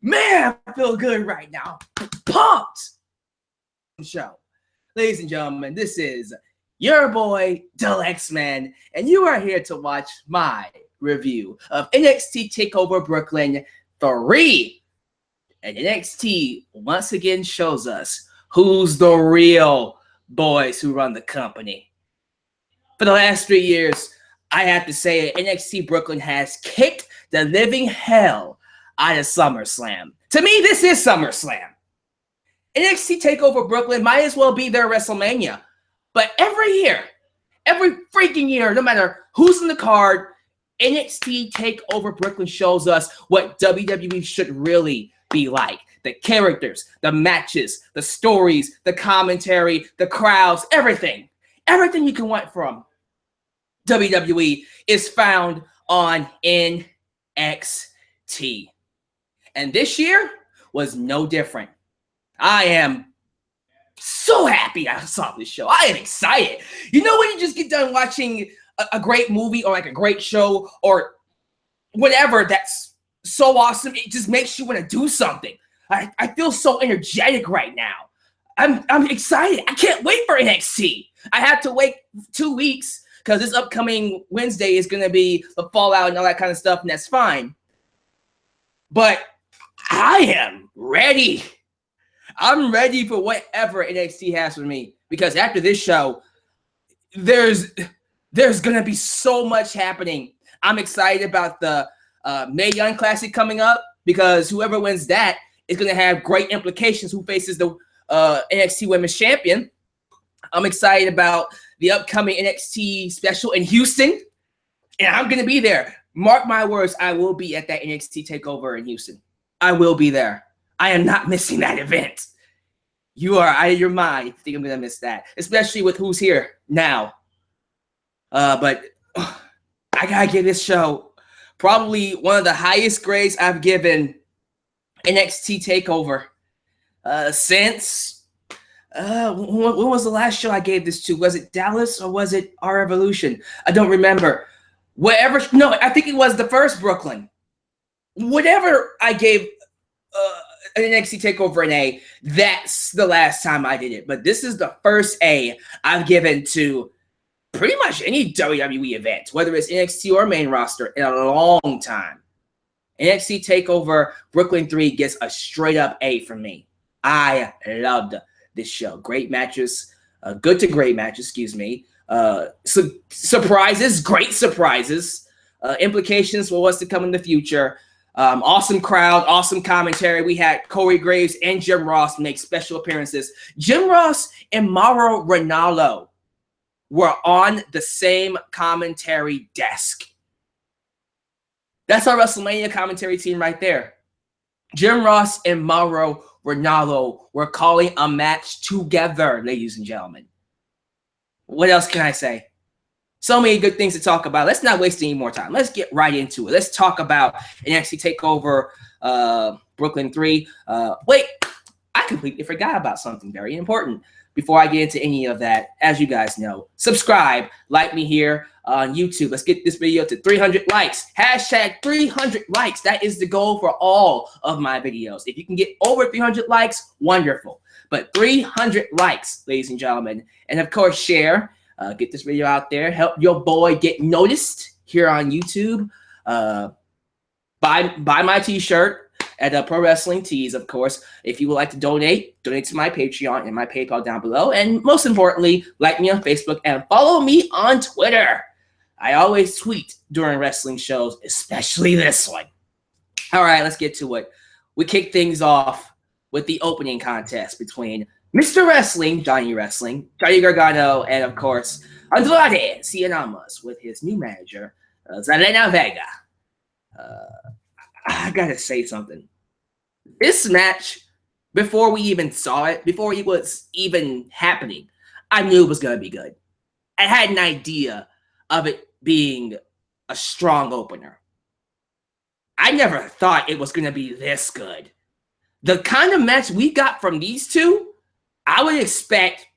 Man, I feel good right now. Pumped. Show. Ladies and gentlemen, this is your boy, Deluxe Man, and you are here to watch my review of NXT Takeover Brooklyn 3. And NXT once again shows us who's the real boys who run the company. For the last 3 years, I have to say NXT Brooklyn has kicked the living hell out of SummerSlam. To me, this is SummerSlam. NXT TakeOver Brooklyn might as well be their WrestleMania. But every year, every freaking year, no matter who's in the card, NXT TakeOver Brooklyn shows us what WWE should really be like. The characters, the matches, the stories, the commentary, the crowds, everything. Everything you can want from WWE is found on NXT. And this year was no different. I am so happy I saw this show. I am excited. You know when you just get done watching a great movie or like a great show or whatever that's so awesome, it just makes you want to do something. I feel so energetic right now. I'm excited. I can't wait for NXT. I have to wait 2 weeks because this upcoming Wednesday is going to be the Fallout and all that kind of stuff, and that's fine. But I am ready. I'm ready for whatever NXT has for me because after this show, there's going to be so much happening. I'm excited about the Mae Young Classic coming up because whoever wins that is going to have great implications who faces the NXT Women's Champion. I'm excited about the upcoming NXT special in Houston, and I'm going to be there. Mark my words, I will be at that NXT TakeOver in Houston. I will be there. I am not missing that event. You are out of your mind if you think I'm going to miss that, especially with who's here now. But I got to give this show probably one of the highest grades I've given NXT TakeOver since when was the last show I gave this to? Was it Dallas or was it Our Evolution? I don't remember. No, I think it was the first Brooklyn. Whatever I gave an NXT TakeOver an A, that's the last time I did it. But this is the first A I've given to pretty much any WWE event, whether it's NXT or main roster, in a long time. NXT TakeOver Brooklyn 3 gets a straight up A from me. I loved this show. Great matches, good to great matches, excuse me. Surprises, great surprises, implications for what's to come in the future. Awesome crowd, awesome commentary. We had Corey Graves and Jim Ross make special appearances. Jim Ross and Mauro Ranallo were on the same commentary desk. That's our WrestleMania commentary team right there. Jim Ross and Mauro Ranallo were calling a match together, ladies and gentlemen. What else can I say? So many good things to talk about. Let's not waste any more time. Let's get right into it. Let's talk about NXT TakeOver Brooklyn 3. Wait, I completely forgot about something very important. Before I get into any of that, as you guys know, subscribe, like me here on YouTube. Let's get this video to 300 likes. Hashtag 300 likes. That is the goal for all of my videos. If you can get over 300 likes, wonderful. But 300 likes, ladies and gentlemen. And of course, share. Get this video out there. Help your boy get noticed here on YouTube. Buy my t-shirt at Pro Wrestling Tees, of course. If you would like to donate to my Patreon and my PayPal down below. And most importantly, like me on Facebook and follow me on Twitter. I always tweet during wrestling shows, especially this one. All right, let's get to it. We kick things off with the opening contest between Mr. Wrestling, Johnny Gargano, and of course, Andrade Cien with his new manager, Zelina Vega. I gotta say something. This match, before we even saw it, before it was even happening, I knew it was gonna be good. I had an idea of it being a strong opener. I never thought it was gonna be this good. The kind of match we got from these two, I would expect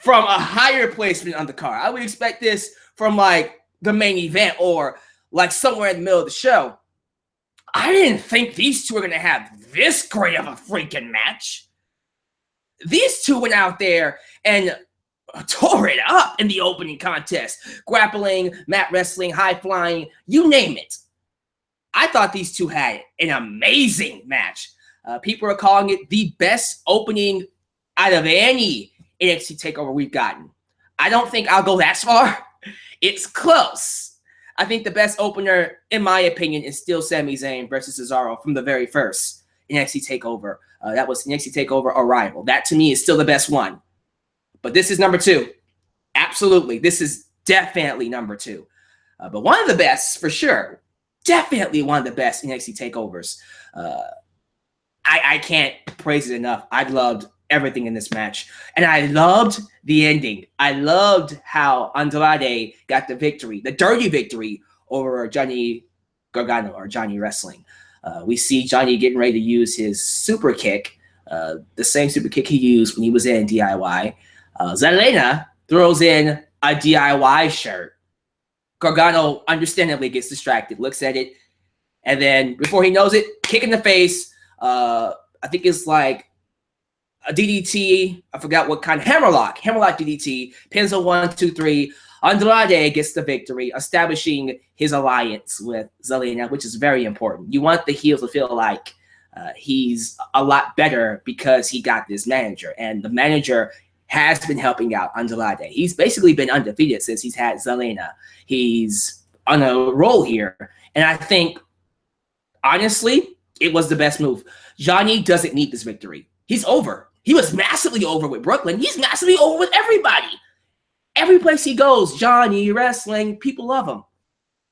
from a higher placement on the card. I would expect this from like the main event or like somewhere in the middle of the show. I didn't think these two were going to have this great of a freaking match. These two went out there and tore it up in the opening contest. Grappling, mat wrestling, high flying, you name it. I thought these two had an amazing match. People are calling it the best opening out of any NXT TakeOver we've gotten. I don't think I'll go that far. It's close. I think the best opener, in my opinion, is still Sami Zayn versus Cesaro from the very first NXT TakeOver. That was NXT TakeOver Arrival. That, to me, is still the best one. But this is number 2. Absolutely. This is definitely number 2. But one of the best, for sure. Definitely one of the best NXT TakeOvers. I can't praise it enough. I loved everything in this match. And I loved the ending. I loved how Andrade got the victory, the dirty victory over Johnny Gargano, or Johnny Wrestling. We see Johnny getting ready to use his super kick, the same super kick he used when he was in DIY. Zelina throws in a DIY shirt. Gargano understandably gets distracted, looks at it, and then before he knows it, kick in the face. I think it's like a DDT. I forgot what kind. Hammerlock DDT. Pins a 1, 2, 3. Andrade gets the victory, establishing his alliance with Zelina, which is very important. You want the heel to feel like he's a lot better because he got this manager, and the manager has been helping out Andrade. He's basically been undefeated since he's had Zelina. He's on a roll here, and I think, honestly, it was the best move. Johnny doesn't need this victory. He's over. He was massively over with Brooklyn. He's massively over with everybody. Every place he goes, Johnny Wrestling, people love him.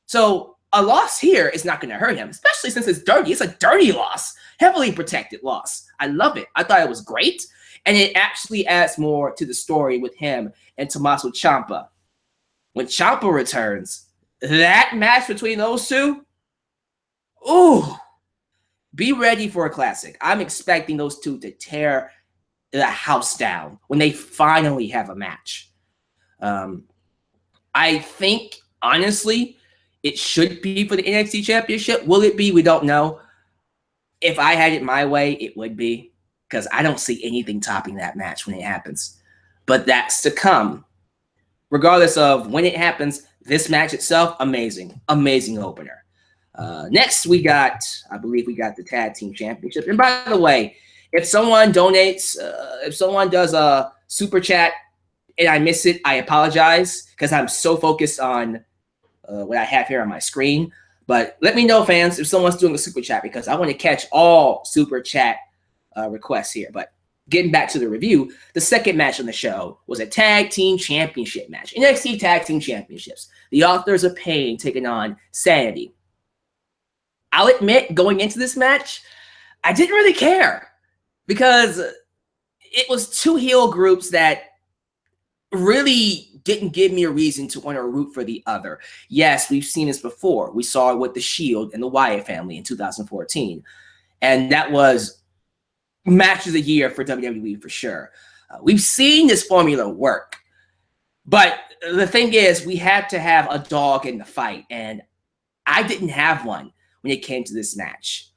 So a loss here is not going to hurt him, especially since it's dirty. It's a dirty loss, heavily protected loss. I love it. I thought it was great, and it actually adds more to the story with him and Tommaso Ciampa. When Ciampa returns, that match between those two, ooh, be ready for a classic. I'm expecting those two to tear the house down when they finally have a match. I think, honestly, it should be for the NXT Championship. Will it be? We don't know. If I had it my way, it would be, because I don't see anything topping that match when it happens. But that's to come. Regardless of when it happens, this match itself, amazing. Amazing opener. Next, I believe we got the Tag Team Championship. And by the way, if someone donates, if someone does a super chat and I miss it, I apologize, because I'm so focused on what I have here on my screen. But let me know, fans, if someone's doing a super chat, because I want to catch all super chat requests here. But getting back to the review, the second match on the show was a Tag Team Championship match. NXT Tag Team Championships. The Authors of Pain taking on Sanity. I'll admit, going into this match, I didn't really care, because it was two heel groups that really didn't give me a reason to want to root for the other. Yes, we've seen this before. We saw it with the Shield and the Wyatt family in 2014. And that was match of the year for WWE for sure. We've seen this formula work. But the thing is, we had to have a dog in the fight. And I didn't have one when it came to this match.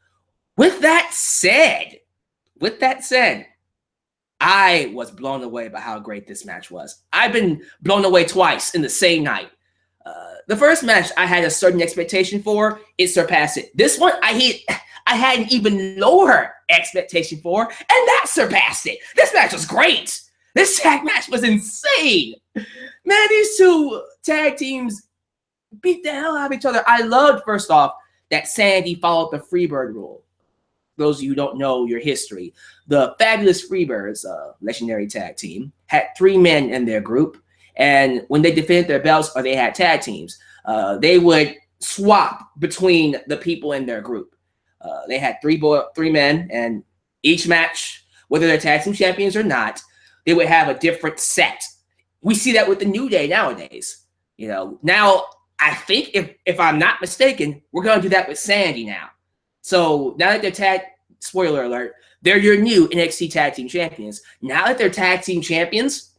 With that said, I was blown away by how great this match was. I've been blown away twice in the same night. The first match I had a certain expectation for, it surpassed it. This one I had an even lower expectation for, and that surpassed it. This match was great. This tag match was insane. Man, these two tag teams beat the hell out of each other. I loved, first off, that Sandy followed the Freebird rule. Those of you who don't know your history, the Fabulous Freebirds, legendary tag team, had 3 men in their group. And when they defended their belts or they had tag teams, they would swap between the people in their group. They had 3 men, and each match, whether they're tag team champions or not, they would have a different set. We see that with the New Day nowadays. You know, now I think, if I'm not mistaken, we're going to do that with Sandy now. So now that they're spoiler alert, they're your new NXT Tag Team Champions. Now that they're Tag Team Champions,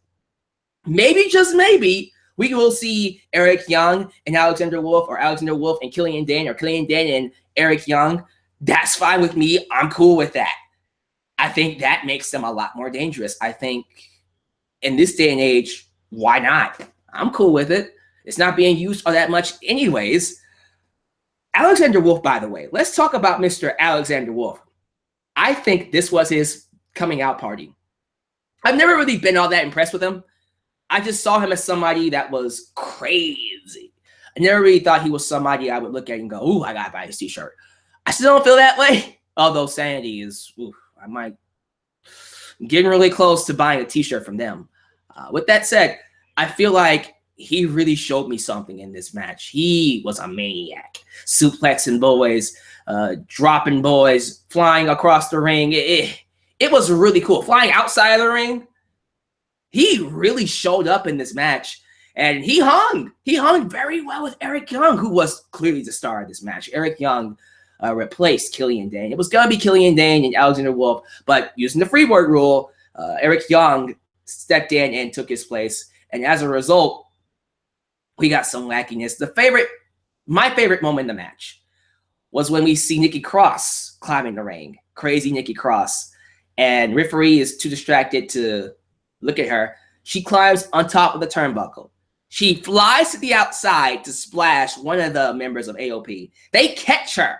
maybe, just maybe, We will see Eric Young and Alexander Wolf, or Alexander Wolf and Killian Dane, or Killian Dane and Eric Young. That's fine with me. I'm cool with that. I think that makes them a lot more dangerous. I think in this day and age, why not? I'm cool with it. It's not being used all that much anyways. Alexander Wolf, by the way, let's talk about Mr. Alexander Wolf. I think this was his coming out party. I've never really been all that impressed with him. I just saw him as somebody that was crazy. I never really thought he was somebody I would look at and go, ooh, I gotta buy his t-shirt. I still don't feel that way. Although Sanity is, ooh, I'm getting really close to buying a t-shirt from them. With that said, I feel like he really showed me something in this match. He was a maniac. Suplexing boys, dropping boys, flying across the ring. It was really cool. Flying outside of the ring. He really showed up in this match. And he hung. He hung very well with Eric Young, who was clearly the star of this match. Eric Young replaced Killian Dane. It was going to be Killian Dane and Alexander Wolf, but using the freeboard rule, Eric Young stepped in and took his place. And as a result, we got some wackiness. My favorite moment in the match was when we see Nikki Cross climbing the ring. Crazy Nikki Cross. And referee is too distracted to look at her. She climbs on top of the turnbuckle. She flies to the outside to splash one of the members of AOP. They catch her.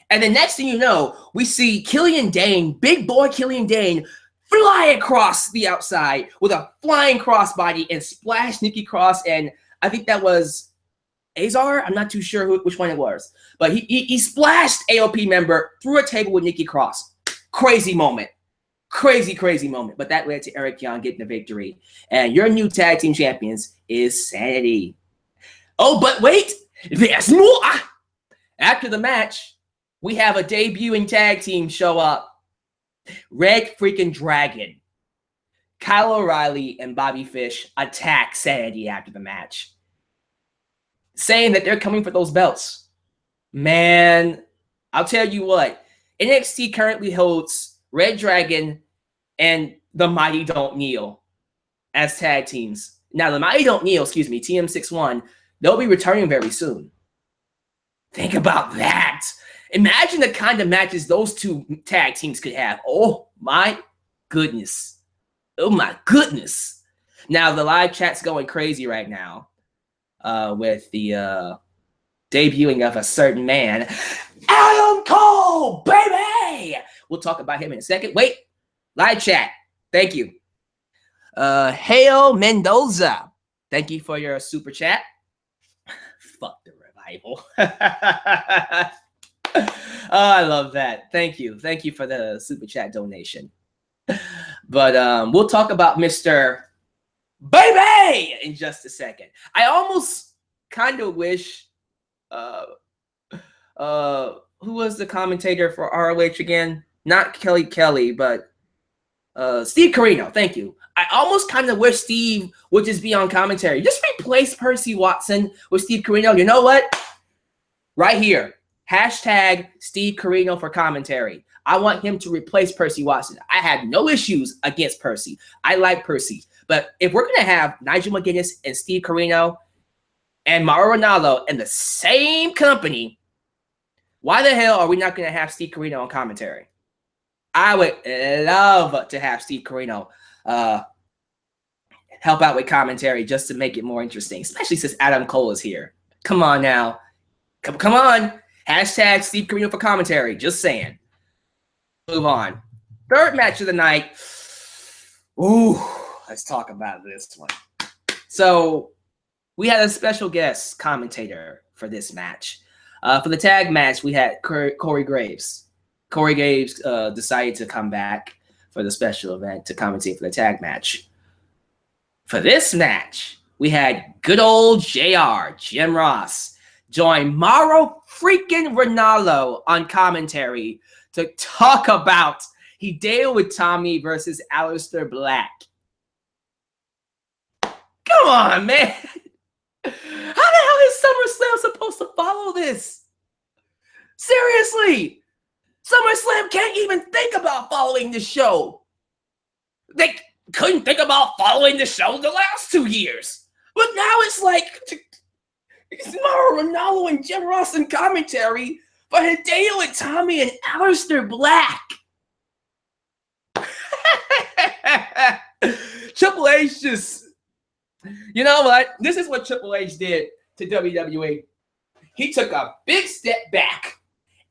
And the next thing you know, we see Killian Dane, big boy Killian Dane, fly across the outside with a flying crossbody and splash Nikki Cross. And I think that was Azar. I'm not too sure which one it was. But he splashed AOP member through a table with Nikki Cross. Crazy moment. Crazy, crazy moment. But that led to Eric Young getting the victory. And your new tag team champions is Sanity. Oh, but wait. There's more. After the match, we have a debuting tag team show up. Red freaking Dragon. Kyle O'Reilly and Bobby Fish attack Sanity after the match, saying that they're coming for those belts. Man, I'll tell you what. NXT currently holds Red Dragon and the Mighty Don't Kneel as tag teams. Now, the Mighty Don't Kneel, TM61, they'll be returning very soon. Think about that. Imagine the kind of matches those two tag teams could have. Oh, my goodness. Oh, my goodness. Now, the live chat's going crazy right now with the debuting of a certain man. Adam Cole, baby! We'll talk about him in a second. Wait, live chat. Thank you. Hail Mendoza. Thank you for your super chat. Fuck the revival. Oh, I love that. Thank you. Thank you for the super chat donation. But we'll talk about Mr. Baby in just a second. I almost kind of wish who was the commentator for ROH again? Not Kelly, but Steve Corino. Thank you. I almost kind of wish Steve would just be on commentary. Just replace Percy Watson with Steve Corino. You know what? Right here. Hashtag Steve Corino for commentary. I want him to replace Percy Watson. I had no issues against Percy. I like Percy. But if we're going to have Nigel McGuinness and Steve Corino and Mauro Ranallo in the same company, why the hell are we not going to have Steve Corino on commentary? I would love to have Steve Corino help out with commentary just to make it more interesting, especially since Adam Cole is here. Come on now. Come on. Hashtag Steve Corino for commentary. Just saying. Move on. Third match of the night. Ooh, let's talk about this one. So we had a special guest commentator for this match. For the tag match, we had Corey Graves. Corey Graves decided to come back for the special event to commentate for the tag match. For this match, we had good old JR, Jim Ross, join Mauro freaking Ranallo on commentary to talk about Hideo Itami versus Aleister Black. Come on, man. How the hell is SummerSlam supposed to follow this? Seriously. SummerSlam can't even think about following this show. They couldn't think about following the show the last 2 years. But now it's like it's Mauro Ranallo and Jim Ross in commentary, but Hideo Itami and Aleister Black. Triple H just, you know what? This is what Triple H did to WWE. He took a big step back,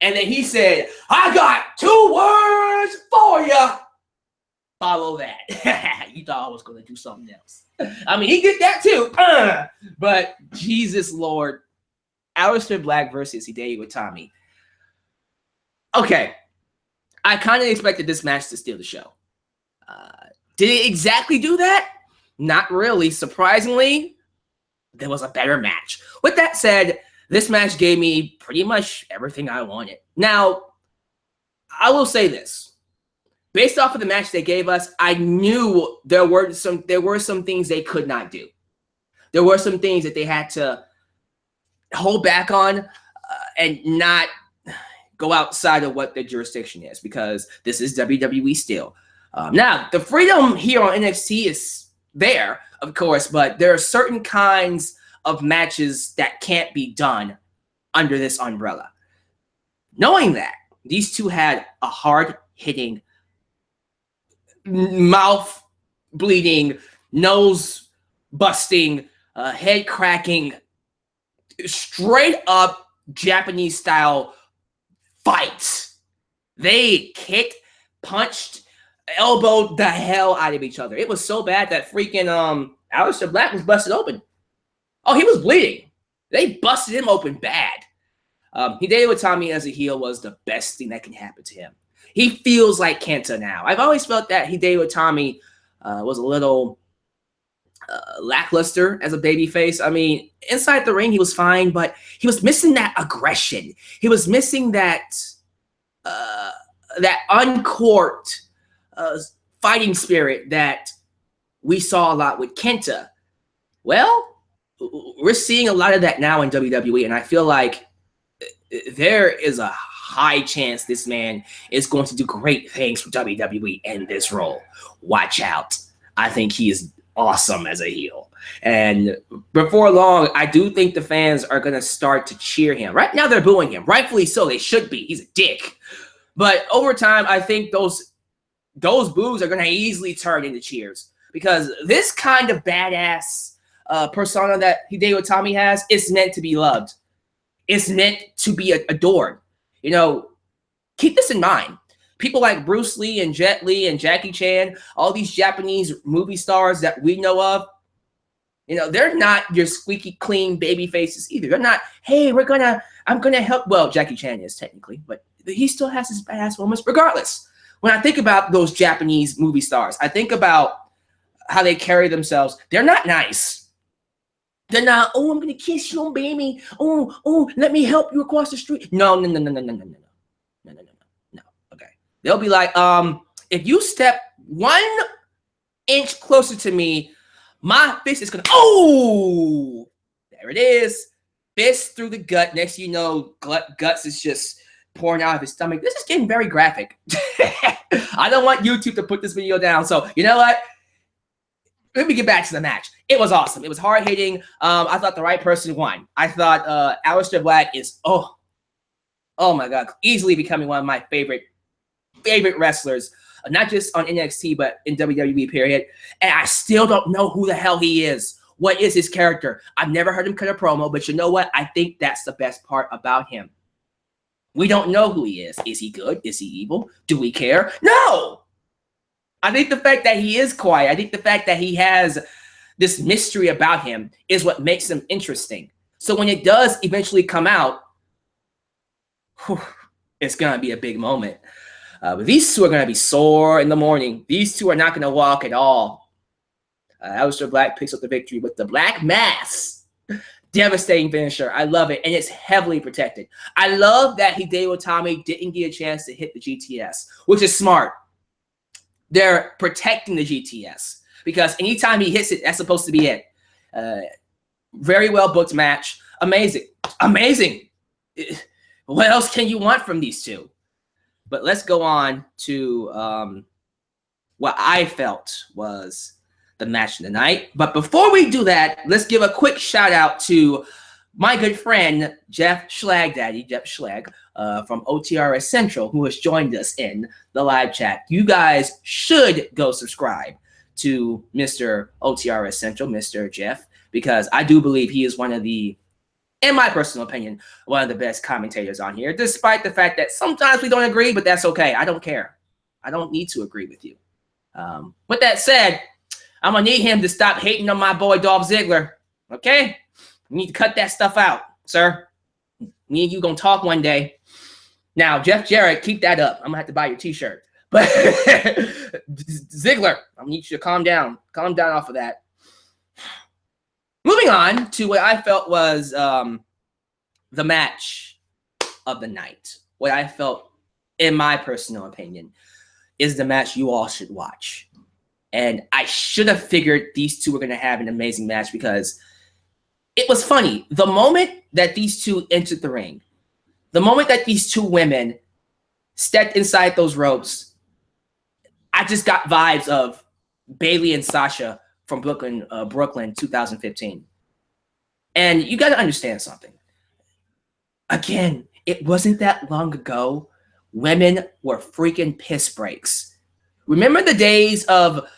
and then he said, I got 2 words for you. Follow that. You thought I was going to do something else. I mean, he did that too. But Jesus Lord, Aleister Black versus Hideo Itami. Okay. I kind of expected this match to steal the show. Did it exactly do that? Not really. Surprisingly, there was a better match. With that said, this match gave me pretty much everything I wanted. Now, I will say this. Based off of the match they gave us, I knew there were some things they could not do. There were some things that they had to hold back on and not go outside of what their jurisdiction is, because this is WWE still. Now, the freedom here on NXT is there, of course, but there are certain kinds of matches that can't be done under this umbrella. Knowing that, these two had a hard-hitting, mouth-bleeding, nose-busting, head-cracking, straight-up Japanese-style fights. They kicked, punched, elbowed the hell out of each other. It was so bad that freaking Aleister Black was busted open. Oh, he was bleeding. They busted him open bad. Hideo Itami as a heel was the best thing that can happen to him. He feels like Kenta now. I've always felt that Hideo Itami was a little lackluster as a babyface. I mean, inside the ring, he was fine, but he was missing that aggression. He was missing that uncorked fighting spirit that we saw a lot with Kenta. Well, we're seeing a lot of that now in WWE, and I feel like there is a high chance this man is going to do great things for WWE in this role. Watch out. I think he is awesome as a heel. And before long, I do think the fans are going to start to cheer him. Right now, they're booing him. Rightfully so. They should be. He's a dick. But over time, I think those boos are going to easily turn into cheers, because this kind of badass persona that Hideo Itami has is meant to be loved. It's meant to be adored. You know, keep this in mind. People like Bruce Lee and Jet Li and Jackie Chan, all these Japanese movie stars that we know of, you know, they're not your squeaky clean baby faces either. They're not, hey, I'm going to help. Well, Jackie Chan is technically, but he still has his badass moments regardless. When I think about those Japanese movie stars, I think about how they carry themselves. They're not nice. They're not, oh, I'm going to kiss you, baby. Oh, let me help you across the street. No. Okay. They'll be like, if you step 1 inch closer to me, my fist is going to, oh, there it is. Fist through the gut. Next thing you know, guts is just pouring out of his stomach. This is getting very graphic. I don't want YouTube to put this video down. So, you know what? Let me get back to the match. It was awesome. It was hard-hitting. I thought the right person won. I thought Aleister Black is, oh my God, easily becoming one of my favorite wrestlers, not just on NXT, but in WWE, period. And I still don't know who the hell he is. What is his character? I've never heard him cut a promo, but you know what? I think that's the best part about him. We don't know who he is. Is he good? Is he evil? Do we care? No! I think the fact that he is quiet, I think the fact that he has this mystery about him is what makes him interesting. So when it does eventually come out, it's going to be a big moment. But these two are going to be sore in the morning. These two are not going to walk at all. Aleister Black picks up the victory with the Black Mass. Devastating finisher. I love it. And it's heavily protected. I love that Hideo Itami didn't get a chance to hit the GTS, which is smart. They're protecting the GTS because anytime he hits it, that's supposed to be it. Very well booked match. Amazing. What else can you want from these two? But let's go on to what I felt was the match of the night. But before we do that, let's give a quick shout out to my good friend, Jeff Schlag Daddy, Jeff Schlag, from OTRS Central, who has joined us in the live chat. You guys should go subscribe to Mr. OTRS Central, Mr. Jeff, because I do believe he is one of the, in my personal opinion, one of the best commentators on here, despite the fact that sometimes we don't agree, but that's okay. I don't care. I don't need to agree with you. With that said, I'm going to need him to stop hating on my boy Dolph Ziggler, okay? You need to cut that stuff out, sir. Me and you going to talk one day. Now, Jeff Jarrett, keep that up. I'm going to have to buy your t-shirt. But Ziggler, I need you to calm down. Calm down off of that. Moving on to what I felt was the match of the night. What I felt, in my personal opinion, is the match you all should watch. And I should have figured these two were going to have an amazing match because it was funny. The moment that these two entered the ring, the moment that these two women stepped inside those ropes, I just got vibes of Bayley and Sasha from Brooklyn 2015. And you got to understand something. Again, it wasn't that long ago. Women were freaking piss breaks. Remember the days of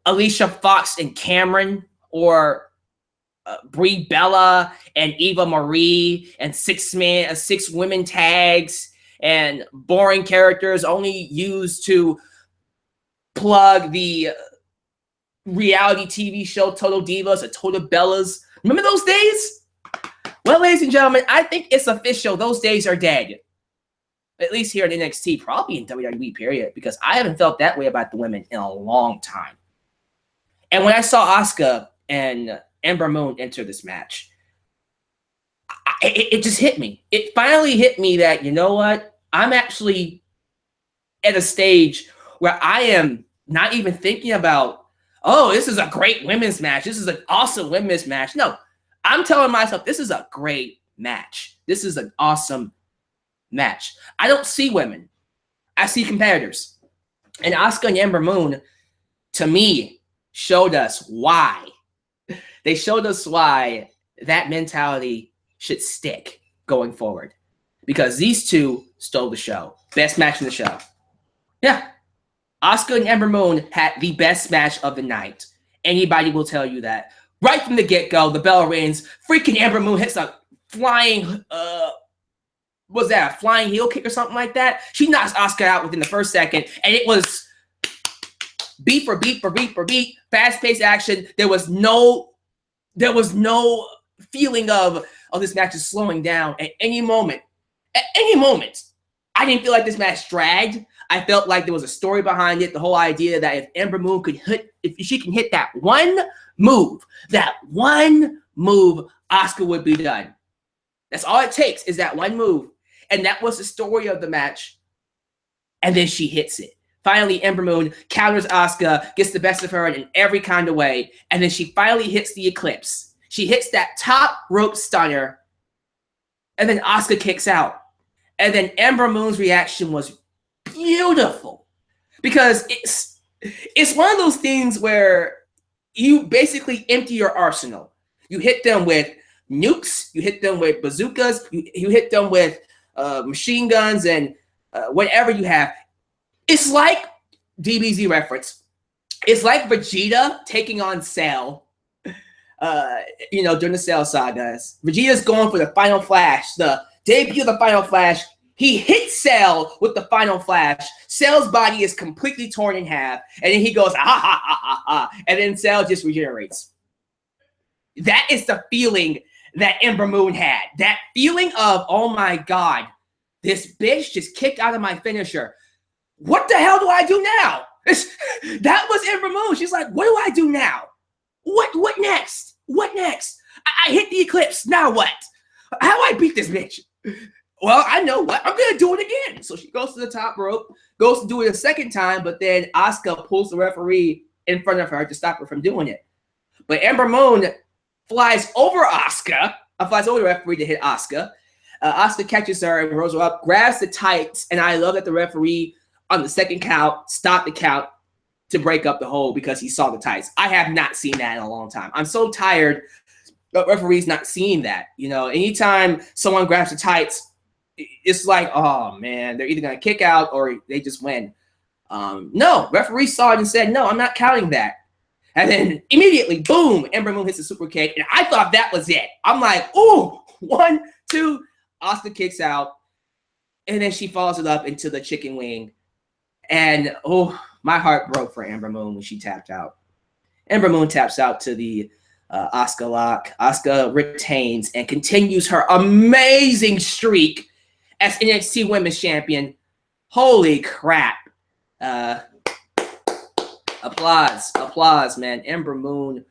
Alicia Fox and Cameron, or Brie Bella and Eva Marie, and six women tags, and boring characters only used to plug the reality TV show Total Divas or Total Bellas. Remember those days? Well, ladies and gentlemen, I think it's official. Those days are dead. At least here in NXT, probably in WWE, period, because I haven't felt that way about the women in a long time. And when I saw Asuka and Ember Moon enter this match, it just hit me. It finally hit me that, you know what? I'm actually at a stage where I am not even thinking about, oh, this is a great women's match. This is an awesome women's match. No, I'm telling myself, this is a great match. This is an awesome match. I don't see women. I see competitors. And Asuka and Ember Moon, to me, showed us why. They showed us why that mentality should stick going forward. Because these two stole the show. Best match in the show. Yeah. Asuka and Ember Moon had the best match of the night. Anybody will tell you that. Right from the get-go, the bell rings. Freaking Ember Moon hits a flying, was that a flying heel kick or something like that? She knocks Asuka out within the first second, and it was beat for beat for beat for beat, fast-paced action. There was no feeling of, oh, this match is slowing down at any moment. At any moment. I didn't feel like this match dragged. I felt like there was a story behind it. The whole idea that if Ember Moon could hit, if she can hit that one move, Asuka would be done. That's all it takes, is that one move. And that was the story of the match. And then she hits it. Finally, Ember Moon counters Asuka, gets the best of her in every kind of way. And then she finally hits the Eclipse. She hits that top rope stunner. And then Asuka kicks out. And then Ember Moon's reaction was beautiful. Because it's one of those things where you basically empty your arsenal. You hit them with nukes. You hit them with bazookas. You hit them with machine guns and whatever you have. It's like, DBZ reference, it's like Vegeta taking on Cell, during the Cell sagas. Vegeta's going for the Final Flash, the debut of the Final Flash. He hits Cell with the Final Flash. Cell's body is completely torn in half, and then he goes, ha, ha, ha, ha, ha, and then Cell just regenerates. That is the feeling that Ember Moon had. That feeling of, oh my God, this bitch just kicked out of my finisher. What the hell do I do now? That was Ember Moon. She's like, what do I do now? What next? What next? I hit the Eclipse. Now what? How do I beat this bitch? Well, I know what. I'm going to do it again. So she goes to the top rope, goes to do it a second time, but then Asuka pulls the referee in front of her to stop her from doing it. But Ember Moon flies over Asuka, flies over the referee to hit Asuka. Asuka catches her and rolls her up, grabs the tights, and I love that the referee on the second count stopped the count to break up the hold because he saw the tights. I have not seen that in a long time. I'm so tired of referees not seeing that. You know, anytime someone grabs the tights, it's like, oh man, they're either gonna kick out or they just win. No, referee saw it and said, no, I'm not counting that. And then immediately, boom, Ember Moon hits a super kick. And I thought that was it. I'm like, ooh, 1, 2. Asuka kicks out. And then she follows it up into the chicken wing. And, oh, my heart broke for Ember Moon when she tapped out. Ember Moon taps out to the Asuka lock. Asuka retains and continues her amazing streak as NXT Women's Champion. Holy crap. Applause, man. Ember Moon,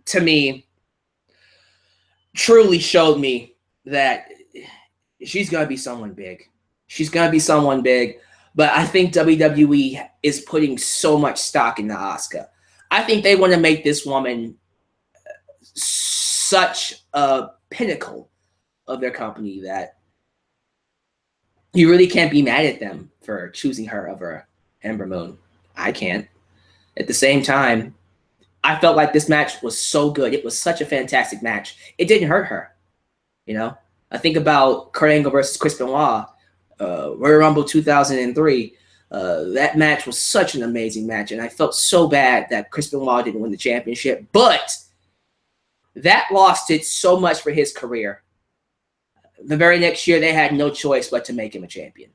to me, truly showed me that she's going to be someone big. She's going to be someone big, but I think WWE is putting so much stock into Asuka. I think they want to make this woman such a pinnacle of their company that you really can't be mad at them for choosing her over Ember Moon. I can't. At the same time, I felt like this match was so good. It was such a fantastic match. It didn't hurt her. You know, I think about Kurt Angle versus Chris Benoit, Royal Rumble 2003. That match was such an amazing match, and I felt so bad that Chris Benoit didn't win the championship. But that lost it so much for his career. The very next year, they had no choice but to make him a champion.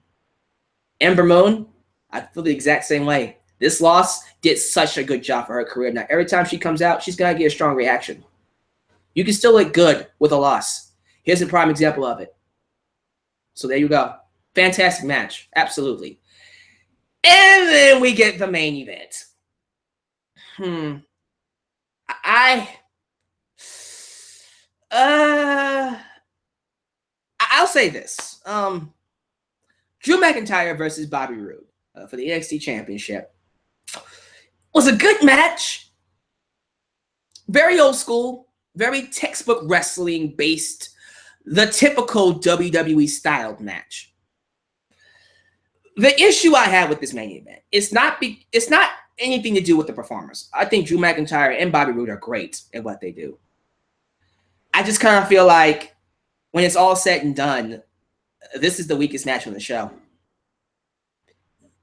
Ember Moon, I feel the exact same way. This loss did such a good job for her career. Now, every time she comes out, she's going to get a strong reaction. You can still look good with a loss. Here's a prime example of it. So there you go. Fantastic match. Absolutely. And then we get the main event. I'll say this. Drew McIntyre versus Bobby Roode for the NXT Championship was a good match. Very old school, very textbook wrestling based, the typical WWE styled match. The issue I had with this main event, it's not anything to do with the performers. I think Drew McIntyre and Bobby Roode are great at what they do. I just kind of feel like when it's all said and done, this is the weakest match on the show.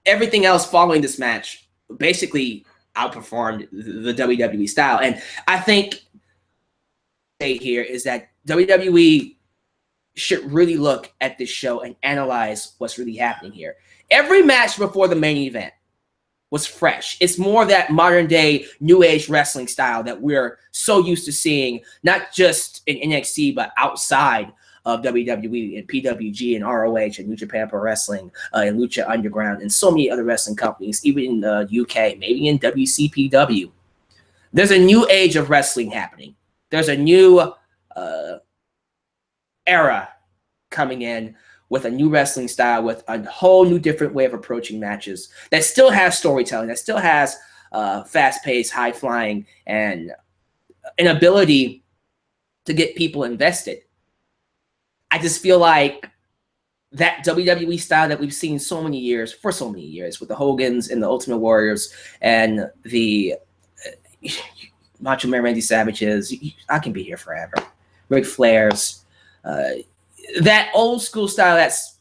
Everything else following this match basically outperformed the WWE style. And I think here is that WWE should really look at this show and analyze what's really happening here. Every match before the main event was fresh. It's more that modern day new age wrestling style that we're so used to seeing, not just in NXT, but outside of WWE and PWG and ROH and New Japan Pro Wrestling and Lucha Underground and so many other wrestling companies, even in the UK, maybe in WCPW. There's a new age of wrestling happening. There's a new era coming in with a new wrestling style, with a whole new different way of approaching matches that still has storytelling, that still has fast-paced, high-flying, and an ability to get people invested. I just feel like that WWE style that we've seen for so many years, with the Hogans and the Ultimate Warriors and the Macho Man Randy Savages, I can be here forever. Ric Flair's, that old school style that's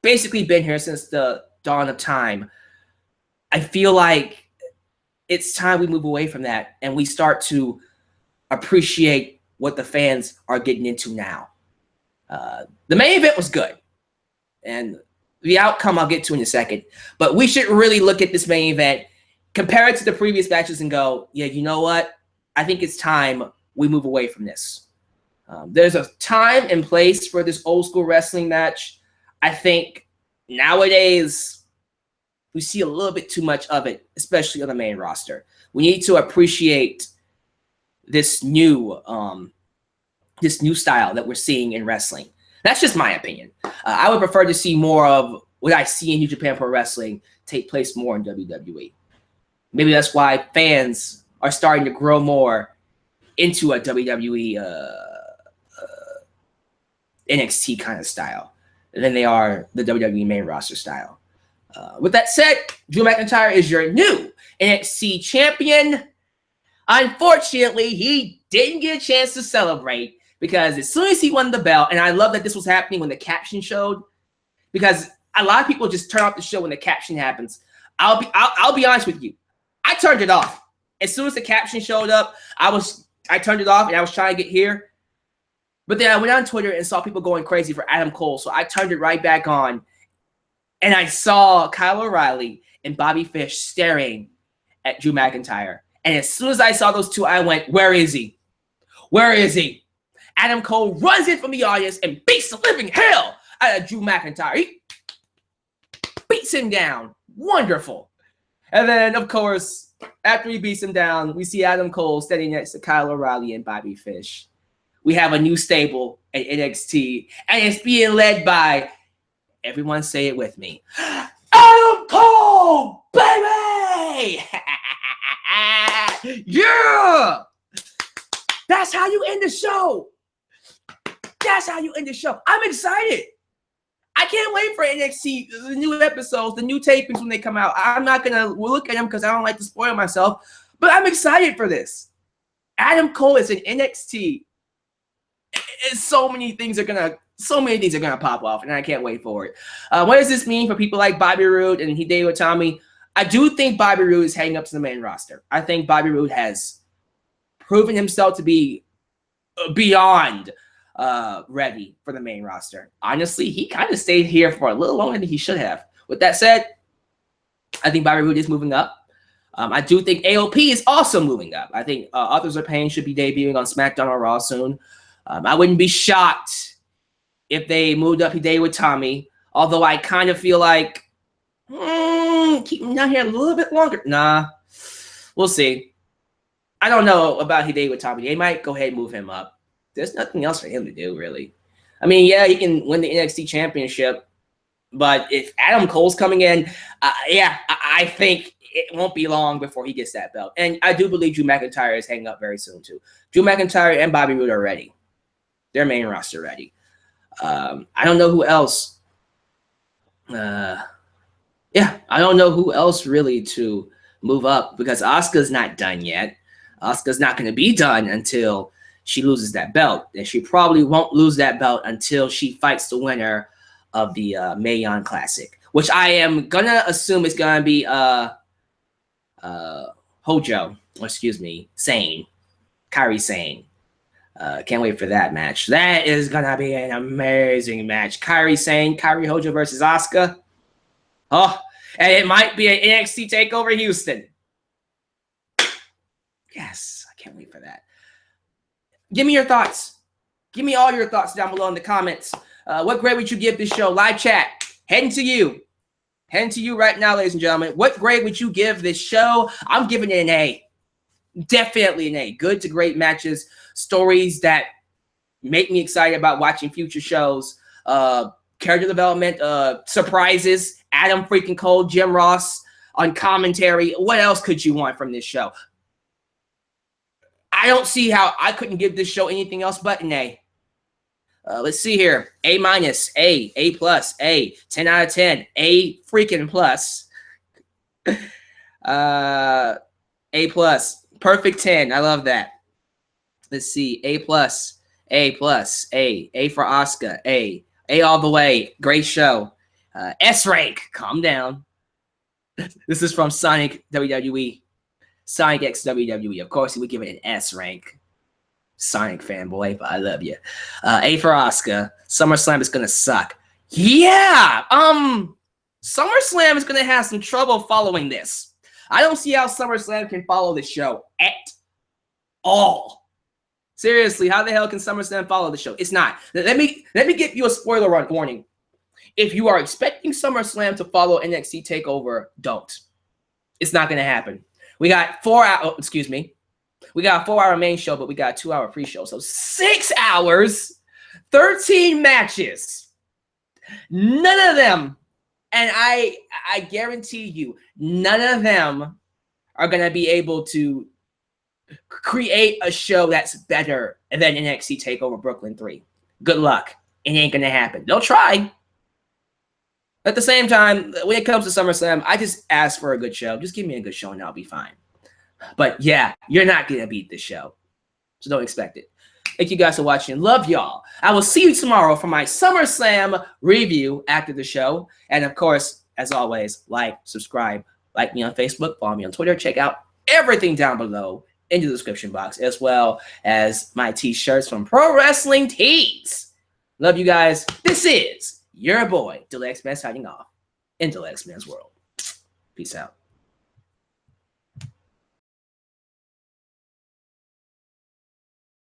basically been here since the dawn of time. I feel like it's time we move away from that and we start to appreciate what the fans are getting into now. The main event was good, and the outcome I'll get to in a second. But we should really look at this main event, compare it to the previous matches, and go, yeah, you know what? I think it's time we move away from this. There's a time and place for this old school wrestling match. I think nowadays we see a little bit too much of it, especially on the main roster. We need to appreciate this new style that we're seeing in wrestling. That's just my opinion. I would prefer to see more of what I see in New Japan Pro Wrestling take place more in WWE. Maybe that's why fans are starting to grow more into a WWE NXT kind of style than they are the WWE main roster style. With that said, Drew McIntyre is your new NXT champion. Unfortunately, he didn't get a chance to celebrate because as soon as he won the belt, and I love that this was happening when the caption showed, because a lot of people just turn off the show when the caption happens. I'll be honest with you. I turned it off. As soon as the caption showed up, I turned it off and I was trying to get here. But then I went on Twitter and saw people going crazy for Adam Cole. So I turned it right back on. And I saw Kyle O'Reilly and Bobby Fish staring at Drew McIntyre. And as soon as I saw those two, I went, where is he? Where is he? Adam Cole runs in from the audience and beats the living hell out of Drew McIntyre. He beats him down. Wonderful. And then, of course, after he beats him down, we see Adam Cole standing next to Kyle O'Reilly and Bobby Fish. We have a new stable at NXT, and it's being led by, everyone say it with me, Adam Cole, baby! Yeah! That's how you end the show. That's how you end the show. I'm excited. I can't wait for NXT, the new episodes, the new tapings when they come out. I'm not going to look at them because I don't like to spoil myself, but I'm excited for this. Adam Cole is in NXT. So many things are gonna pop off, and I can't wait for it. What does this mean for people like Bobby Roode and Hideo Itami? I do think Bobby Roode is heading up to the main roster. I think Bobby Roode has proven himself to be beyond ready for the main roster. Honestly, he kind of stayed here for a little longer than he should have. With that said, I think Bobby Roode is moving up. I do think AOP is also moving up. I think Authors of Pain should be debuting on SmackDown or Raw soon. I wouldn't be shocked if they moved up Hideo Itami, although I kind of feel like keep him down here a little bit longer. Nah, we'll see. I don't know about Hideo Itami. They might go ahead and move him up. There's nothing else for him to do, really. I mean, yeah, he can win the NXT Championship, but if Adam Cole's coming in, I think it won't be long before he gets that belt. And I do believe Drew McIntyre is hanging up very soon, too. Drew McIntyre and Bobby Roode are ready. They're main roster ready. I don't know who else. I don't know who else really to move up because Asuka's not done yet. Asuka's not going to be done until she loses that belt. And she probably won't lose that belt until she fights the winner of the Mae Young Classic, which I am going to assume is going to be Sane. Kairi Sane. Can't wait for that match. That is going to be an amazing match. Kairi Sane, Kairi Hojo versus Asuka. Oh, and it might be an NXT Takeover Houston. Yes, I can't wait for that. Give me your thoughts. Give me all your thoughts down below in the comments. What grade would you give this show? Live chat. Heading to you. Heading to you right now, ladies and gentlemen. What grade would you give this show? I'm giving it an A. Definitely an A. Good to great matches. Stories that make me excited about watching future shows. Character development. Surprises. Adam freaking Cole. Jim Ross on commentary. What else could you want from this show? I don't see how I couldn't give this show anything else but an A. Let's see here. A minus, A plus, A, 10 out of 10, A freaking plus. A plus, perfect 10. I love that. Let's see. A plus, A plus, A for Asuka, A all the way. Great show. S rank, calm down. This is from Sonic WWE. Sonic X WWE. Of course, he would give it an S rank. Sonic fanboy, but I love you. A for Asuka. SummerSlam is gonna suck. Yeah. SummerSlam is gonna have some trouble following this. I don't see how SummerSlam can follow this show at all. Seriously, how the hell can SummerSlam follow the show? It's not. Let me give you a spoiler warning. If you are expecting SummerSlam to follow NXT Takeover, don't. It's not gonna happen. We got 4 hours. Excuse me. We got a 4-hour main show, but we got a 2-hour pre-show. So 6 hours, 13 matches. None of them, and I guarantee you, none of them are going to be able to create a show that's better than NXT Takeover Brooklyn 3. Good luck. It ain't going to happen. They'll try. At the same time, when it comes to SummerSlam, I just ask for a good show. Just give me a good show and I'll be fine. But yeah, you're not going to beat this show. So don't expect it. Thank you guys for watching. Love y'all. I will see you tomorrow for my SummerSlam review after the show. And of course, as always, like, subscribe, like me on Facebook, follow me on Twitter. Check out everything down below in the description box, as well as my t-shirts from Pro Wrestling Tees. Love you guys. This is your boy, Deluxe Man, signing off in Deluxe Man's World. Peace out.